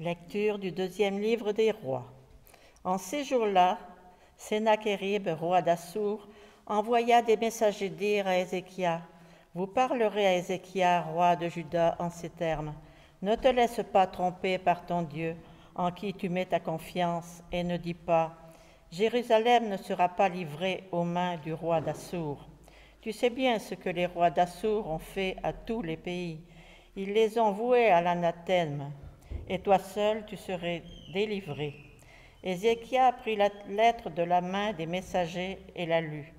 Lecture du deuxième livre des rois. En ces jours-là, Sennachérib, roi d'Assur, envoya des messagers dire à Ézéchias, « Vous parlerez à Ézéchias, roi de Juda, en ces termes. Ne te laisse pas tromper par ton Dieu, en qui tu mets ta confiance, et ne dis pas, « Jérusalem ne sera pas livrée aux mains du roi d'Assur. » Tu sais bien ce que les rois d'Assur ont fait à tous les pays. Ils les ont voués à l'anathème, et toi seul tu serais délivré. Ézéchias prit la lettre de la main des messagers et la lut.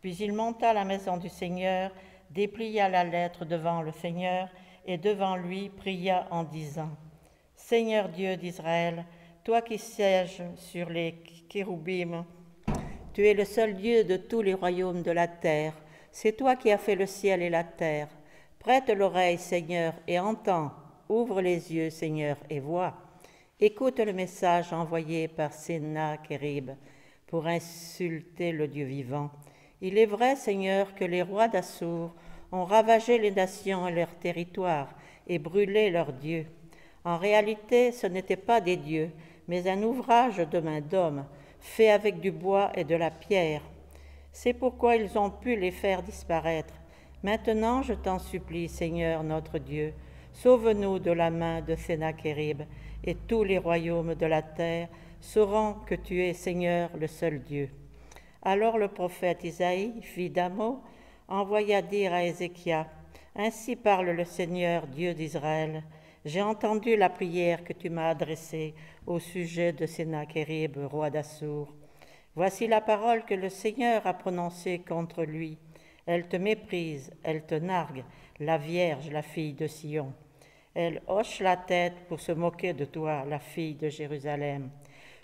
Puis il monta à la maison du Seigneur, déplia la lettre devant le Seigneur, et devant lui pria en disant, « Seigneur Dieu d'Israël, toi qui sièges sur les kéroubim, tu es le seul Dieu de tous les royaumes de la terre. C'est toi qui as fait le ciel et la terre. Prête l'oreille, Seigneur, et entends. Ouvre les yeux, Seigneur, et vois. Écoute le message envoyé par Sennachérib pour insulter le Dieu vivant. Il est vrai, Seigneur, que les rois d'Assur ont ravagé les nations et leurs territoires et brûlé leurs dieux. En réalité, ce n'étaient pas des dieux, mais un ouvrage de main d'homme, fait avec du bois et de la pierre. C'est pourquoi ils ont pu les faire disparaître. Maintenant, je t'en supplie, Seigneur notre Dieu, sauve-nous de la main de Sennachérib, et tous les royaumes de la terre sauront que tu es, Seigneur, le seul Dieu. Alors le prophète Isaïe, fils d'Amos, envoya dire à Ézéchias, « Ainsi parle le Seigneur, Dieu d'Israël. J'ai entendu la prière que tu m'as adressée au sujet de Sennachérib, roi d'Assur. Voici la parole que le Seigneur a prononcée contre lui. Elle te méprise, elle te nargue, la Vierge, la fille de Sion. Elle hoche la tête pour se moquer de toi, la fille de Jérusalem.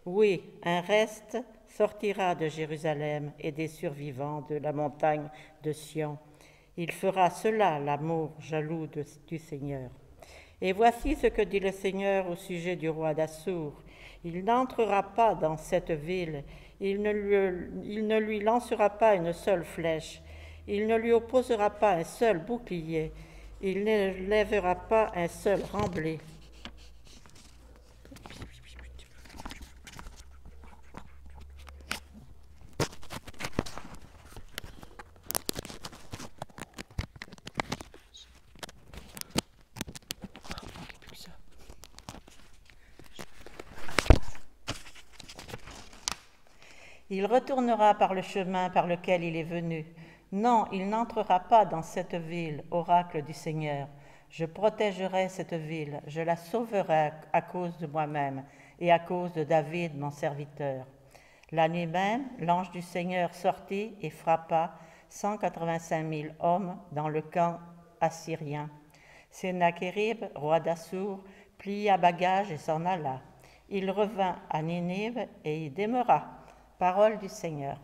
Oui, un reste sortira de Jérusalem et des survivants de la montagne de Sion. Il fera cela, l'amour jaloux du Seigneur. Et voici ce que dit le Seigneur au sujet du roi d'Assur. Il n'entrera pas dans cette ville, il ne lui lancera pas une seule flèche, il ne lui opposera pas un seul bouclier, il ne lèvera pas un seul remblai. Il retournera par le chemin par lequel il est venu. Non, il n'entrera pas dans cette ville, oracle du Seigneur. Je protégerai cette ville, je la sauverai à cause de moi-même et à cause de David, mon serviteur. La nuit même, l'ange du Seigneur sortit et frappa 185 000 hommes dans le camp assyrien. Sennachérib, roi d'Assur, plia bagages et s'en alla. Il revint à Ninive et y demeura. Parole du Seigneur.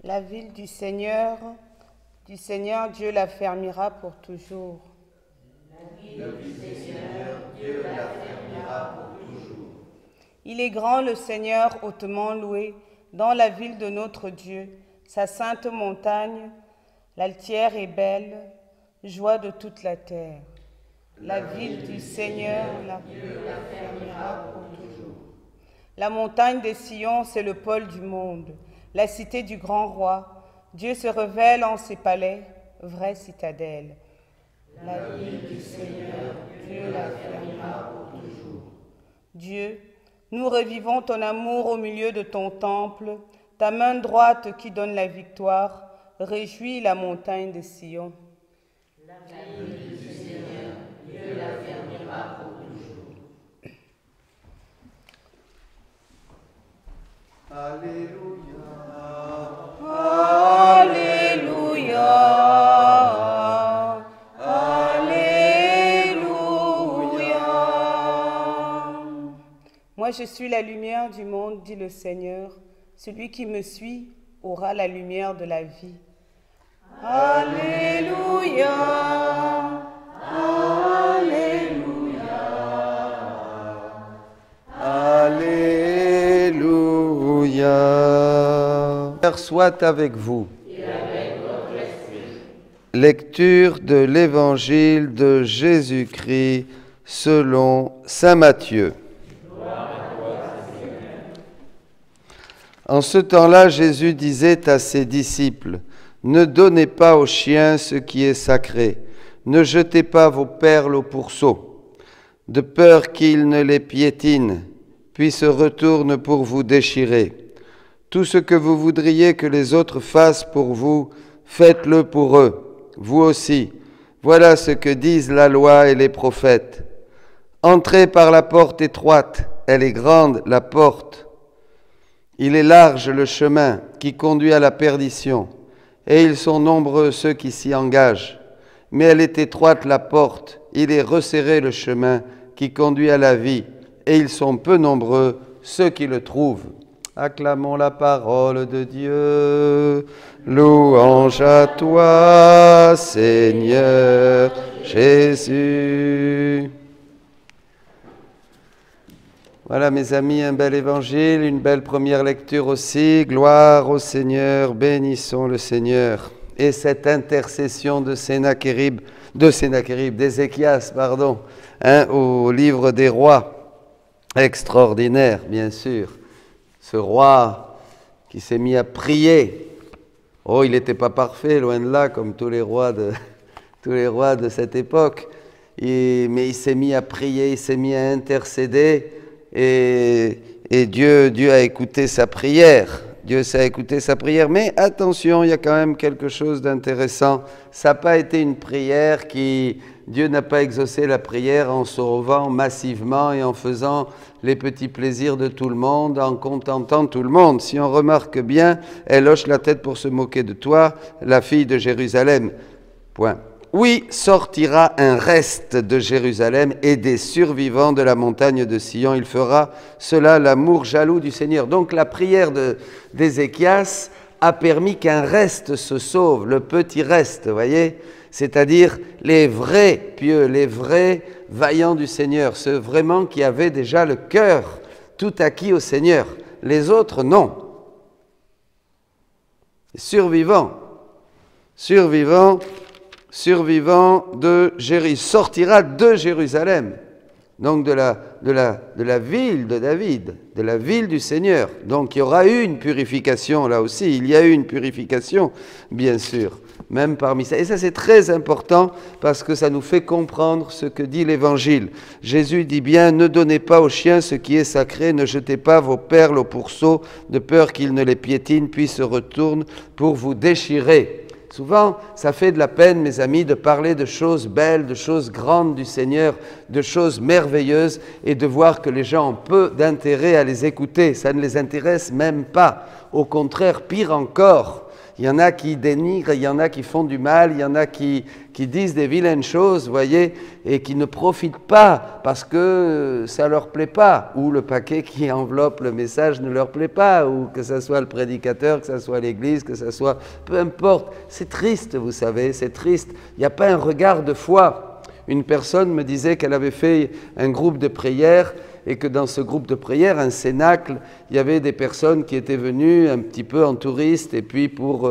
La ville du Seigneur Dieu l'affermira pour toujours. La ville du Seigneur, Dieu l'affermira pour toujours. Il est grand le Seigneur, hautement loué, dans la ville de notre Dieu, sa sainte montagne, l'altière est belle, joie de toute la terre. La ville du Seigneur, Dieu l'affermira pour toujours. La montagne de Sion, c'est le pôle du monde, la cité du grand roi. Dieu se révèle en ses palais, vraie citadelle. La ville du Seigneur, Dieu l'affermira pour toujours. Dieu, nous revivons ton amour au milieu de ton temple, ta main droite qui donne la victoire, réjouit la montagne de Sion. La ville du Seigneur, Dieu l'affermira pour toujours. Alléluia. Alléluia. Alléluia. Moi je suis la lumière du monde, dit le Seigneur. Celui qui me suit aura la lumière de la vie. Alléluia. Alléluia. Père soit avec vous. Lecture de l'Évangile de Jésus-Christ selon saint Matthieu. En ce temps-là, Jésus disait à ses disciples, « Ne donnez pas aux chiens ce qui est sacré, ne jetez pas vos perles au pourceau, de peur qu'ils ne les piétinent, puis se retournent pour vous déchirer. Tout ce que vous voudriez que les autres fassent pour vous, faites-le pour eux. Vous aussi, voilà ce que disent la loi et les prophètes. Entrez par la porte étroite, elle est grande, la porte. Il est large le chemin qui conduit à la perdition, et ils sont nombreux ceux qui s'y engagent. Mais elle est étroite la porte, il est resserré le chemin qui conduit à la vie, et ils sont peu nombreux ceux qui le trouvent. » Acclamons la parole de Dieu. Louange à toi, Seigneur Jésus. Voilà mes amis, un bel évangile, une belle première lecture aussi. Gloire au Seigneur, bénissons le Seigneur. Et cette intercession d'Ézéchias, au livre des rois, extraordinaire bien sûr. Ce roi qui s'est mis à prier. Oh, il n'était pas parfait, loin de là, comme tous les rois de cette époque. Mais il s'est mis à prier, il s'est mis à intercéder, et Dieu a écouté sa prière. Dieu a écouté sa prière. Mais attention, il y a quand même quelque chose d'intéressant. Ça n'a pas été une prière Dieu n'a pas exaucé la prière en sauvant massivement et en faisant les petits plaisirs de tout le monde, en contentant tout le monde. Si on remarque bien, elle hoche la tête pour se moquer de toi, la fille de Jérusalem. Point. Oui, sortira un reste de Jérusalem et des survivants de la montagne de Sion. Il fera cela l'amour jaloux du Seigneur. Donc la prière d'Ézéchias a permis qu'un reste se sauve, le petit reste, vous voyez, c'est-à-dire les vrais pieux, les vrais vaillants du Seigneur, ceux vraiment qui avaient déjà le cœur tout acquis au Seigneur. Les autres, non. Survivants de Jérusalem, sortira de Jérusalem, donc de la ville de David, de la ville du Seigneur. Donc il y aura eu une purification là aussi, il y a eu une purification, bien sûr, même parmi ça. Et ça c'est très important parce que ça nous fait comprendre ce que dit l'Évangile. Jésus dit bien, ne donnez pas aux chiens ce qui est sacré, ne jetez pas vos perles au pourceau, de peur qu'ils ne les piétinent, puis se retournent pour vous déchirer. Souvent, ça fait de la peine, mes amis, de parler de choses belles, de choses grandes du Seigneur, de choses merveilleuses, et de voir que les gens ont peu d'intérêt à les écouter. Ça ne les intéresse même pas. Au contraire, pire encore, il y en a qui dénigrent, il y en a qui font du mal, il y en a qui disent des vilaines choses, voyez, et qui ne profitent pas parce que ça ne leur plaît pas, ou le paquet qui enveloppe le message ne leur plaît pas, ou que ce soit le prédicateur, que ce soit l'église, que ce soit... Peu importe, c'est triste, vous savez, c'est triste. Il n'y a pas un regard de foi. Une personne me disait qu'elle avait fait un groupe de prière, et que dans ce groupe de prière, un cénacle, il y avait des personnes qui étaient venues un petit peu en touriste et puis pour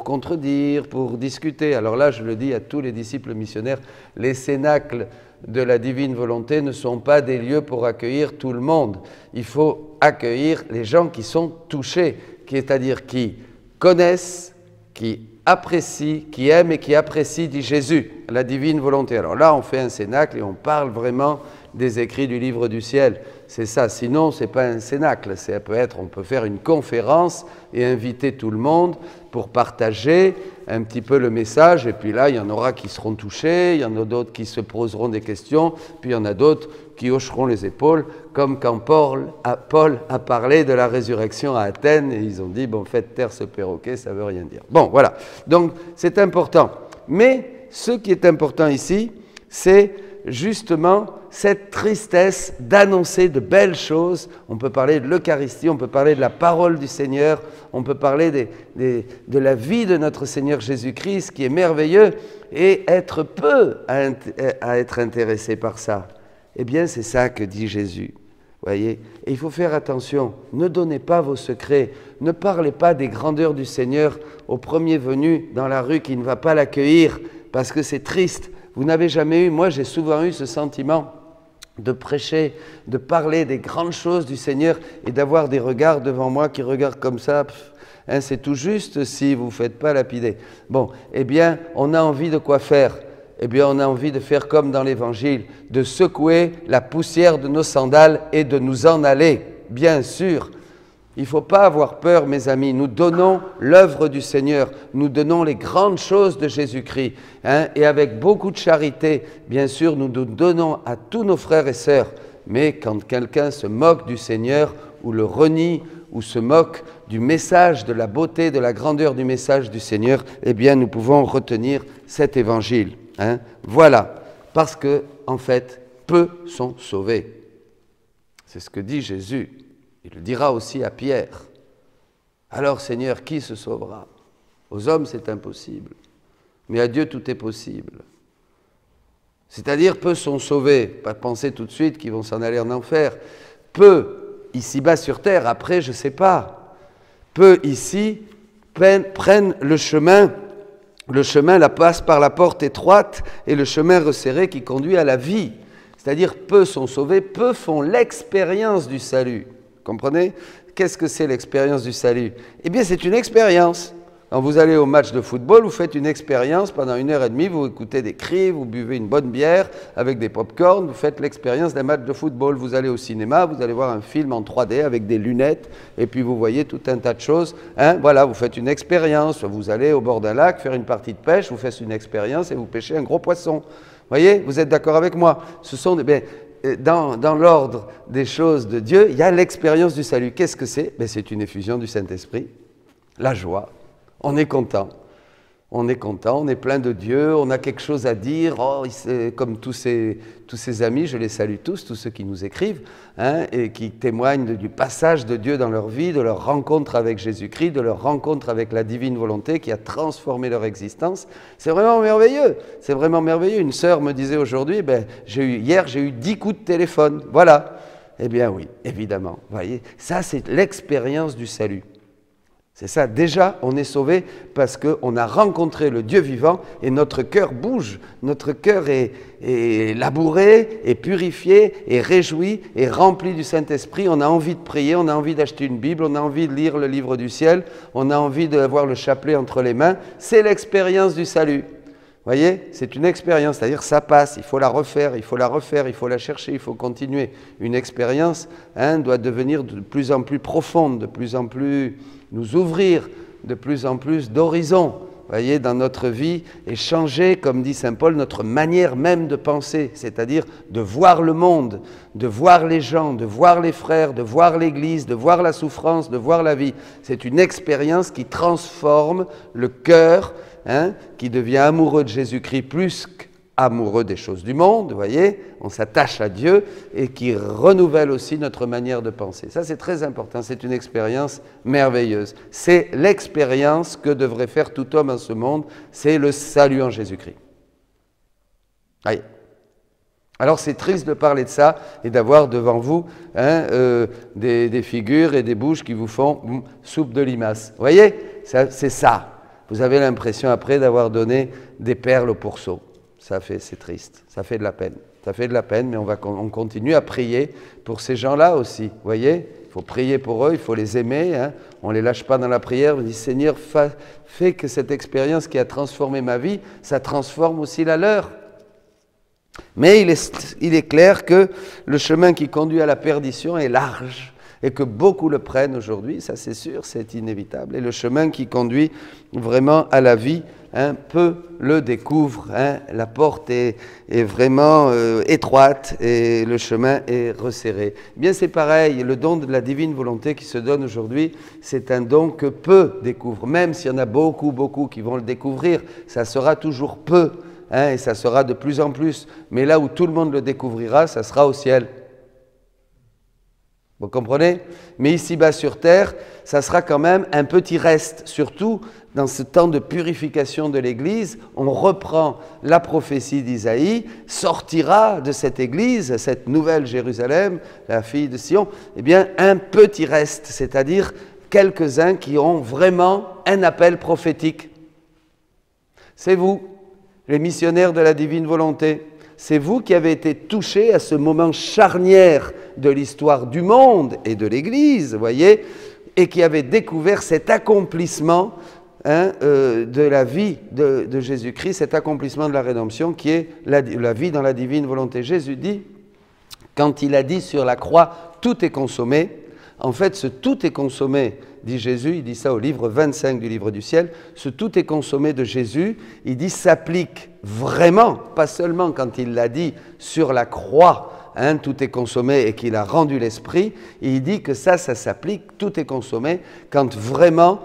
contredire, pour discuter. Alors là, je le dis à tous les disciples missionnaires, les cénacles de la divine volonté ne sont pas des lieux pour accueillir tout le monde. Il faut accueillir les gens qui sont touchés, c'est-à-dire qui connaissent, qui apprécient, qui aiment et qui apprécient, dit Jésus, la divine volonté. Alors là, on fait un cénacle et on parle vraiment des écrits du livre du ciel. C'est ça, sinon ce n'est pas un cénacle. On peut faire une conférence et inviter tout le monde pour partager un petit peu le message, et puis là, il y en aura qui seront touchés, il y en a d'autres qui se poseront des questions, puis il y en a d'autres qui hocheront les épaules, comme quand Paul a parlé de la résurrection à Athènes, et ils ont dit, bon, faites taire ce perroquet, ça ne veut rien dire. Bon, voilà, donc c'est important. Mais ce qui est important ici, c'est justement cette tristesse d'annoncer de belles choses. On peut parler de l'Eucharistie, on peut parler de la parole du Seigneur, on peut parler de la vie de notre Seigneur Jésus-Christ, qui est merveilleux, et être peu à être intéressé par ça. Eh bien, c'est ça que dit Jésus. Voyez, et il faut faire attention, ne donnez pas vos secrets, ne parlez pas des grandeurs du Seigneur au premier venu dans la rue qui ne va pas l'accueillir, parce que c'est triste. Vous n'avez jamais eu, moi j'ai souvent eu ce sentiment de prêcher, de parler des grandes choses du Seigneur et d'avoir des regards devant moi qui regardent comme ça, hein, c'est tout juste si vous ne faites pas lapider. Bon, eh bien, on a envie de quoi faire? Eh bien, on a envie de faire comme dans l'Évangile, de secouer la poussière de nos sandales et de nous en aller, bien sûr. Il ne faut pas avoir peur, mes amis. Nous donnons l'œuvre du Seigneur. Nous donnons les grandes choses de Jésus-Christ. Hein, et avec beaucoup de charité, bien sûr, nous nous donnons à tous nos frères et sœurs. Mais quand quelqu'un se moque du Seigneur ou le renie ou se moque du message, de la beauté, de la grandeur du message du Seigneur, eh bien, nous pouvons retenir cet évangile. Hein. Voilà. Parce que, en fait, peu sont sauvés. C'est ce que dit Jésus. Il le dira aussi à Pierre. Alors, Seigneur, qui se sauvera? Aux hommes, c'est impossible. Mais à Dieu, tout est possible. C'est-à-dire, peu sont sauvés. Pas penser tout de suite qu'ils vont s'en aller en enfer. Peu, ici-bas sur terre, après, je ne sais pas. Peu, ici, prennent le chemin. Le chemin la passe par la porte étroite et le chemin resserré qui conduit à la vie. C'est-à-dire, peu sont sauvés, peu font l'expérience du salut. Comprenez? Qu'est-ce que c'est l'expérience du salut? Eh bien, c'est une expérience. Quand vous allez au match de football, vous faites une expérience pendant 1h30, vous écoutez des cris, vous buvez une bonne bière avec des pop-corn, vous faites l'expérience d'un match de football. Vous allez au cinéma, vous allez voir un film en 3D avec des lunettes, et puis vous voyez tout un tas de choses. Hein? Voilà, vous faites une expérience. Vous allez au bord d'un lac faire une partie de pêche, vous faites une expérience et vous pêchez un gros poisson. Vous voyez? Vous êtes d'accord avec moi? Ce sont des... Dans l'ordre des choses de Dieu, il y a l'expérience du salut. Qu'est-ce que c'est? C'est une effusion du Saint-Esprit, la joie. On est content, on est plein de Dieu, on a quelque chose à dire. Oh, comme tous ces amis, je les salue tous ceux qui nous écrivent, hein, et qui témoignent du passage de Dieu dans leur vie, de leur rencontre avec Jésus-Christ, de leur rencontre avec la divine volonté qui a transformé leur existence. C'est vraiment merveilleux, c'est vraiment merveilleux. Une sœur me disait aujourd'hui, hier j'ai eu 10 coups de téléphone, voilà. Eh bien oui, évidemment, vous voyez, ça c'est l'expérience du salut. C'est ça, déjà, on est sauvé parce qu'on a rencontré le Dieu vivant et notre cœur bouge, notre cœur est labouré, est purifié, est réjoui, est rempli du Saint-Esprit. On a envie de prier, on a envie d'acheter une Bible, on a envie de lire le livre du ciel, on a envie d'avoir le chapelet entre les mains. C'est l'expérience du salut. Vous voyez, c'est une expérience, c'est-à-dire ça passe, il faut la refaire, il faut la chercher, il faut continuer. Une expérience doit devenir de plus en plus profonde, de plus en plus nous ouvrir, de plus en plus d'horizons, voyez, dans notre vie, et changer, comme dit saint Paul, notre manière même de penser, c'est-à-dire de voir le monde, de voir les gens, de voir les frères, de voir l'Église, de voir la souffrance, de voir la vie. C'est une expérience qui transforme le cœur, qui devient amoureux de Jésus-Christ plus qu'amoureux des choses du monde, vous voyez, on s'attache à Dieu et qui renouvelle aussi notre manière de penser. Ça, c'est très important, c'est une expérience merveilleuse. C'est l'expérience que devrait faire tout homme en ce monde, c'est le salut en Jésus-Christ. Allez. Alors, c'est triste de parler de ça et d'avoir devant vous des figures et des bouches qui vous font soupe de limaces. Vous voyez, c'est ça. Vous avez l'impression après d'avoir donné des perles au pourceau. C'est triste, ça fait de la peine. Ça fait de la peine, mais on continue à prier pour ces gens-là aussi. Vous voyez, il faut prier pour eux, il faut les aimer. On ne les lâche pas dans la prière. On dit, Seigneur, fais que cette expérience qui a transformé ma vie, ça transforme aussi la leur. Mais il est clair que le chemin qui conduit à la perdition est large. Et que beaucoup le prennent aujourd'hui, ça c'est sûr, c'est inévitable. Et le chemin qui conduit vraiment à la vie, peu le découvrent. La porte est vraiment étroite et le chemin est resserré. Eh bien c'est pareil, le don de la divine volonté qui se donne aujourd'hui, c'est un don que peu découvrent. Même s'il y en a beaucoup qui vont le découvrir, ça sera toujours peu. hein, et ça sera de plus en plus. Mais là où tout le monde le découvrira, ça sera au ciel. Vous comprenez? Mais ici-bas sur terre, ça sera quand même un petit reste. Surtout dans ce temps de purification de l'Église, on reprend la prophétie d'Isaïe, sortira de cette Église, cette nouvelle Jérusalem, la fille de Sion, eh bien un petit reste, c'est-à-dire quelques-uns qui ont vraiment un appel prophétique. C'est vous, les missionnaires de la divine volonté. C'est vous qui avez été touchés à ce moment charnière de l'histoire du monde et de l'Église, voyez, et qui avez découvert cet accomplissement de la vie de Jésus-Christ, cet accomplissement de la rédemption qui est la vie dans la divine volonté. Jésus dit, quand il a dit sur la croix, tout est consommé, en fait, ce tout est consommé, dit Jésus, il dit ça au livre 25 du livre du ciel, ce tout est consommé de Jésus, il dit s'applique vraiment, pas seulement quand il l'a dit sur la croix, tout est consommé et qu'il a rendu l'esprit, il dit que ça s'applique, tout est consommé, quand vraiment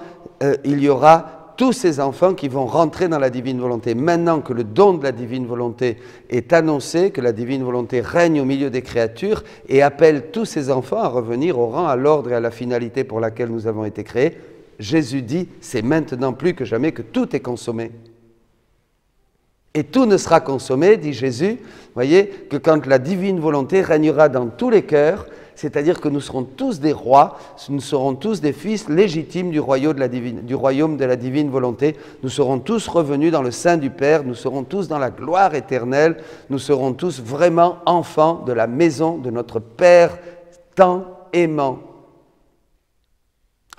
il y aura tous ces enfants qui vont rentrer dans la divine volonté. Maintenant que le don de la divine volonté est annoncé, que la divine volonté règne au milieu des créatures et appelle tous ces enfants à revenir au rang, à l'ordre et à la finalité pour laquelle nous avons été créés, Jésus dit, c'est maintenant plus que jamais que tout est consommé. Et tout ne sera consommé, dit Jésus, voyez, que quand la divine volonté régnera dans tous les cœurs, c'est-à-dire que nous serons tous des rois, nous serons tous des fils légitimes du royaume de la divine volonté, nous serons tous revenus dans le sein du Père, nous serons tous dans la gloire éternelle, nous serons tous vraiment enfants de la maison de notre Père tant aimant.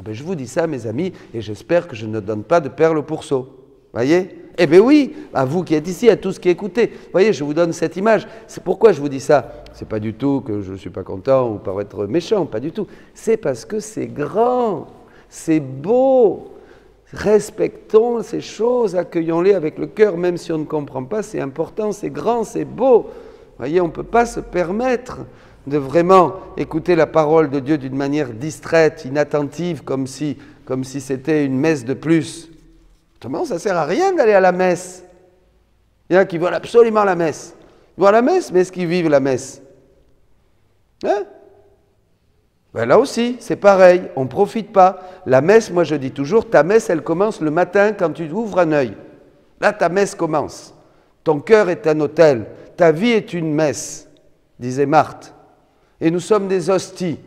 Je vous dis ça, mes amis, et j'espère que je ne donne pas de perles au pourceau. Voyez? Eh bien oui, à vous qui êtes ici, à tous qui écoutez. Voyez, je vous donne cette image. C'est pourquoi je vous dis ça. C'est pas du tout que je ne suis pas content ou par être méchant, pas du tout. C'est parce que c'est grand, c'est beau. Respectons ces choses, accueillons-les avec le cœur, même si on ne comprend pas, c'est important, c'est grand, c'est beau. Voyez, on ne peut pas se permettre de vraiment écouter la parole de Dieu d'une manière distraite, inattentive, comme si c'était une messe de plus. Autrement, ça ne sert à rien d'aller à la messe. Il y en a qui veulent absolument la messe. Ils vont à la messe, mais est-ce qu'ils vivent la messe? Là aussi, c'est pareil, on ne profite pas. La messe, moi je dis toujours, ta messe, elle commence le matin quand tu ouvres un œil. Là, ta messe commence. Ton cœur est un autel. Ta vie est une messe, disait Marthe. Et nous sommes des hosties.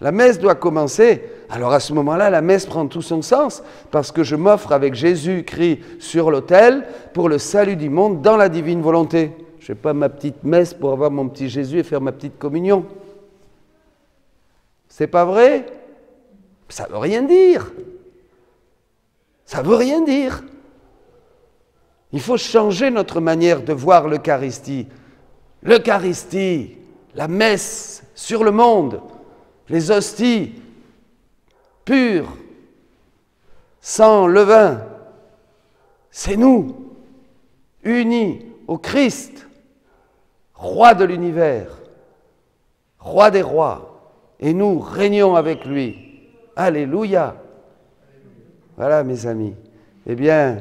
La messe doit commencer. Alors à ce moment-là, la messe prend tout son sens, parce que je m'offre avec Jésus-Christ sur l'autel pour le salut du monde dans la divine volonté. Je ne fais pas ma petite messe pour avoir mon petit Jésus et faire ma petite communion. C'est pas vrai? Ça ne veut rien dire. Ça ne veut rien dire. Il faut changer notre manière de voir l'Eucharistie. L'Eucharistie, la messe sur le monde, les hosties pures, sans levain, c'est nous, unis au Christ, roi de l'univers, roi des rois, et nous régnons avec lui. Alléluia. Voilà, mes amis. Eh bien,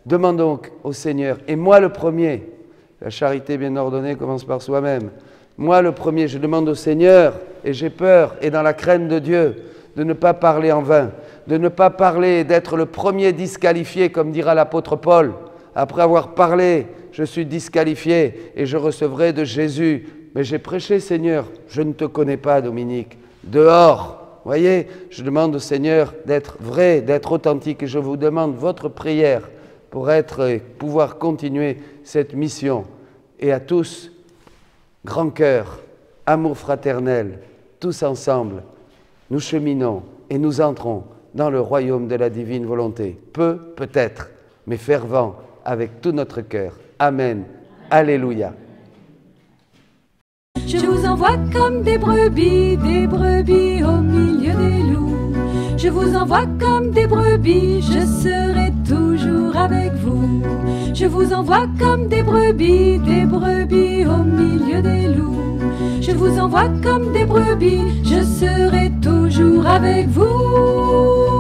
demandons au Seigneur, et moi le premier, la charité bien ordonnée commence par soi-même. Moi le premier, je demande au Seigneur, et j'ai peur, et dans la crainte de Dieu, de ne pas parler en vain, de ne pas parler, d'être le premier disqualifié, comme dira l'apôtre Paul. Après avoir parlé, je suis disqualifié et je recevrai de Jésus. Mais j'ai prêché, Seigneur, je ne te connais pas, Dominique. Dehors, voyez, je demande au Seigneur d'être vrai, d'être authentique, et je vous demande votre prière pour pouvoir continuer cette mission. Et à tous, grand cœur, amour fraternel, tous ensemble, nous cheminons et nous entrons dans le royaume de la divine volonté. Peu, peut-être, mais fervent, avec tout notre cœur. Amen. Alléluia. Je vous envoie comme des brebis au milieu des loups. Je vous envoie comme des brebis, je serai toujours avec vous. Je vous envoie comme des brebis au milieu des loups. Je vous envoie comme des brebis, je serai toujours avec vous.